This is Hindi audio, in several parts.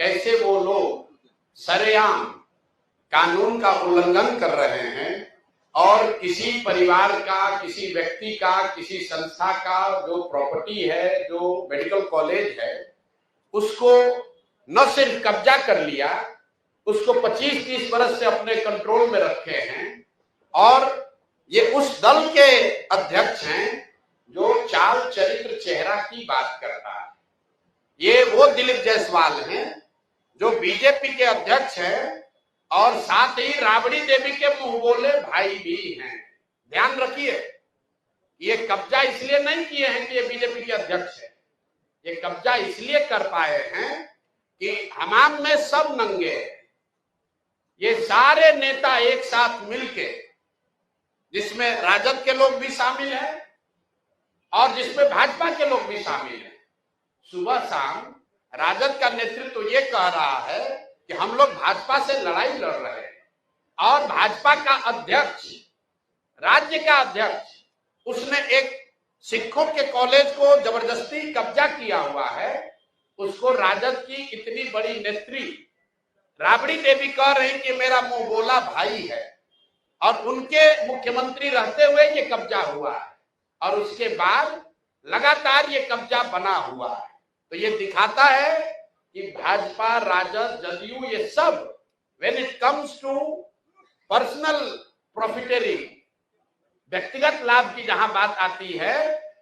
कैसे वो लोग सरेआम कानून का उल्लंघन कर रहे हैं और किसी परिवार का, किसी व्यक्ति का, किसी संस्था का जो प्रॉपर्टी है, जो मेडिकल कॉलेज है, उसको न सिर्फ कब्जा कर लिया, उसको 25-30 वर्ष से अपने कंट्रोल में रखे हैं। और ये उस दल के अध्यक्ष हैं जो चाल चरित्र चेहरा की बात करता है। ये वो दिलीप जायसवाल हैं जो बीजेपी के अध्यक्ष हैं और साथ ही राबड़ी देवी के मुंह बोले भाई भी हैं। ध्यान रखिए, ये कब्जा इसलिए नहीं किए हैं कि ये बीजेपी के अध्यक्ष है, ये कब्जा इसलिए कर पाए हैं कि हमाम में सब नंगे, ये सारे नेता एक साथ मिलके, जिसमें राजद के लोग भी शामिल हैं और जिसमें भाजपा के लोग भी शामिल हैं। सुबह शाम राजद का नेतृत्व ये कह रहा है कि हम लोग भाजपा से लड़ाई लड़ रहे हैं और भाजपा का अध्यक्ष, राज्य का अध्यक्ष, उसने एक सिखों के कॉलेज को जबरदस्ती कब्जा किया हुआ है। उसको राजद की इतनी बड़ी नेत्री राबड़ी देवी कह रही कि मेरा मुंह बोला भाई है, और उनके मुख्यमंत्री रहते हुए ये कब्जा हुआ है और उसके बाद लगातार ये कब्जा बना हुआ है। तो ये दिखाता है कि भाजपा, राजद, जदयू, ये सब when it comes to personal profiteering, व्यक्तिगत लाभ की जहां बात आती है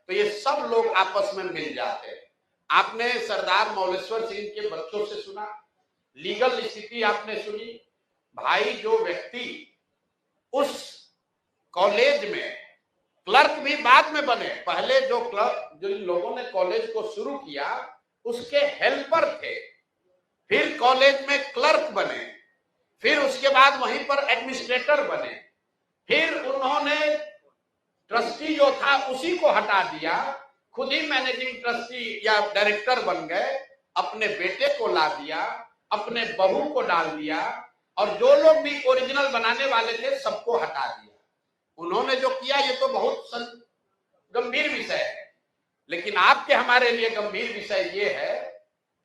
तो ये सब लोग आपस में मिल जाते हैं। आपने सरदार मौलेश्वर सिंह के बच्चों से सुना, लीगल स्थिति आपने सुनी। भाई, जो व्यक्ति उस कॉलेज में क्लर्क भी बाद में बने, पहले जो लोगों ने कॉलेज को शुरू किया उसके हेल्पर थे, फिर कॉलेज में क्लर्क बने, फिर उसके बाद वहीं पर एडमिनिस्ट्रेटर बने, फिर उन्होंने ट्रस्टी जो था उसी को हटा दिया, खुद ही मैनेजिंग ट्रस्टी या डायरेक्टर बन गए, अपने बेटे को ला दिया, अपने बहू को डाल दिया और जो लोग भी ओरिजिनल बनाने वाले थे सबको हटा दिया। उन्होंने जो किया ये तो बहुत गंभीर विषय है, लेकिन आपके हमारे लिए गंभीर विषय ये है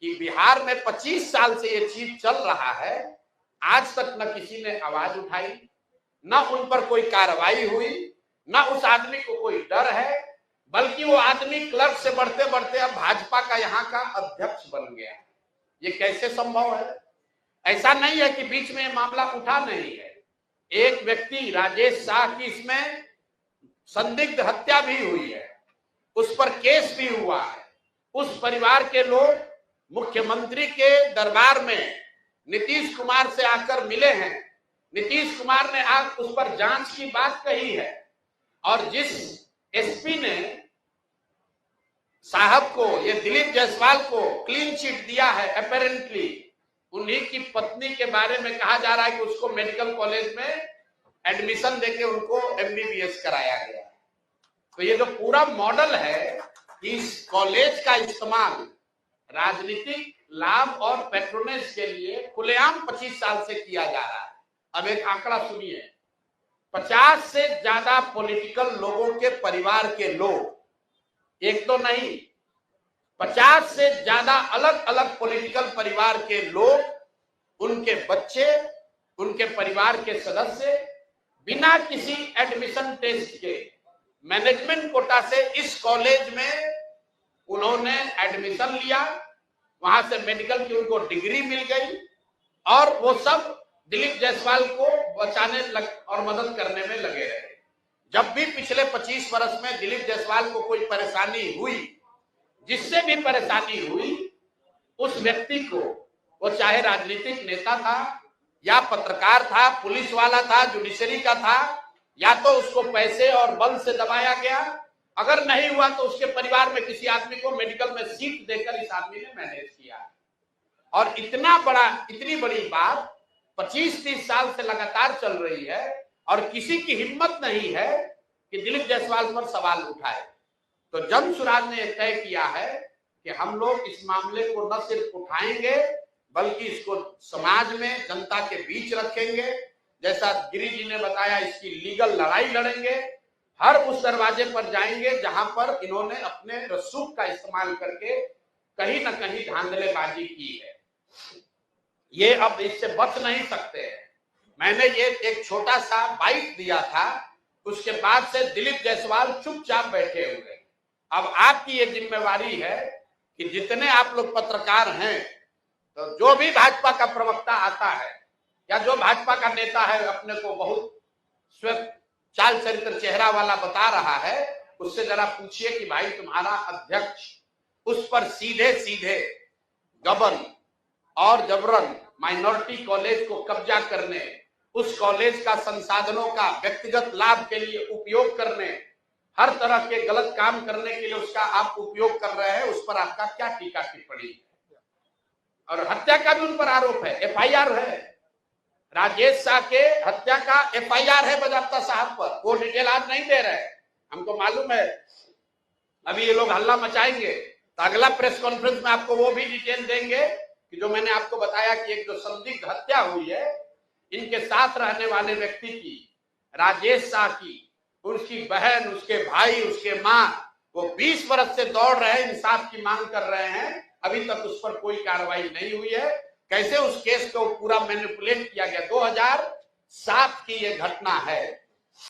कि बिहार में 25 साल से ये चीज चल रहा है, आज तक न किसी ने आवाज उठाई, न उन पर कोई कार्रवाई हुई, न उस आदमी को कोई डर है, बल्कि वो आदमी क्लर्क से बढ़ते बढ़ते अब भाजपा का यहाँ का अध्यक्ष बन गया। ये कैसे संभव है? ऐसा नहीं है कि बीच में मामला उठा नहीं है। एक व्यक्ति राजेश शाह की इसमें संदिग्ध हत्या भी हुई है, उस पर केस भी हुआ है। उस परिवार के लोग मुख्यमंत्री के दरबार में नीतीश कुमार से आकर मिले हैं, नीतीश कुमार ने आज उस पर जांच की बात कही है और जिस एसपी ने साहब को, ये दिलीप जायसवाल को क्लीन चिट दिया है, अपेरेंटली उन्हीं की पत्नी के बारे में कहा जा रहा है कि उसको मेडिकल कॉलेज में एडमिशन देके उनको एमबीबीएस कराया गया। तो ये जो पूरा मॉडल है, इस कॉलेज का इस्तेमाल राजनीतिक लाभ और पैट्रोनेज के लिए खुलेआम 25 साल से किया जा रहा है। अब एक आंकड़ा सुनिए, 50 से ज्यादा पॉलिटिकल लोगों के परिवार के लोग, एक तो नहीं, 50 से ज्यादा अलग अलग पॉलिटिकल परिवार के लोग, उनके बच्चे, उनके परिवार के सदस्य बिना किसी एडमिशन टेस्ट के मैनेजमेंट कोटा से इस कॉलेज में उन्होंने एडमिशन लिया, वहां से मेडिकल की उनको डिग्री मिल गई और वो सब दिलीप जायसवाल को बचाने और मदद करने में लगे रहे। जब भी पिछले 25 वर्ष में दिलीप जायसवाल को कोई परेशानी हुई, जिससे भी परेशानी हुई, उस व्यक्ति को, वो चाहे राजनीतिक नेता था या पत्रकार था, पुलिस वाला था, जुडिशरी का था, या तो उसको पैसे और बल से दबाया गया, अगर नहीं हुआ तो उसके परिवार में किसी आदमी को मेडिकल में सीट देकर इस आदमी ने मैनेज किया। और इतनी बड़ी बात 25-30 साल से लगातार चल रही है और किसी की हिम्मत नहीं है कि दिलीप जायसवाल पर सवाल उठाए। तो जन सुराज ने तय किया है कि हम लोग इस मामले को न सिर्फ उठाएंगे बल्कि इसको समाज में, जनता के बीच रखेंगे। जैसा गिरी जी ने बताया, इसकी लीगल लड़ाई लड़ेंगे, हर उस दरवाजे पर जाएंगे जहां पर इन्होंने अपने रसूख का इस्तेमाल करके कहीं ना कहीं धांधलेबाजी की है। ये अब इससे बच नहीं सकते हैं। मैंने ये एक छोटा सा बाइट दिया था, उसके बाद से दिलीप जायसवाल चुपचाप बैठे हुए। अब आपकी ये जिम्मेवारी है कि जितने आप लोग पत्रकार हैं, तो जो भी भाजपा का प्रवक्ता आता है या जो भाजपा का नेता है अपने को बहुत स्वस्थ चाल चरित्र चेहरा वाला बता रहा है, उससे जरा पूछिए कि भाई तुम्हारा अध्यक्ष उस पर सीधे सीधे गबन और जबरन माइनॉरिटी कॉलेज को कब्जा करने, उस कॉलेज का संसाधनों का व्यक्तिगत लाभ के लिए उपयोग करने, हर तरह के गलत काम करने के लिए उसका आप उपयोग कर रहे हैं, उस पर आपका क्या टीका टिप्पणी है? और हत्या का भी उन पर आरोप है, एफआईआर है, राजेश शाह के हत्या का एफआईआर है बजाप्ता साहब पर। वो डिटेल आज नहीं दे रहे, हमको मालूम है अभी ये लोग हल्ला मचाएंगे, तो अगला प्रेस कॉन्फ्रेंस में आपको वो भी डिटेल देंगे कि जो मैंने आपको बताया कि एक जो संदिग्ध हत्या हुई है इनके साथ रहने वाले व्यक्ति की, राजेश शाह की, उसकी बहन, उसके भाई, उसके माँ, वो 20 वर्ष से दौड़ रहे हैं, इंसाफ की मांग कर रहे हैं, अभी तक उस पर कोई कार्रवाई नहीं हुई है। कैसे उस केस को पूरा मैनिपुलेट किया गया। 2007 की ये घटना है।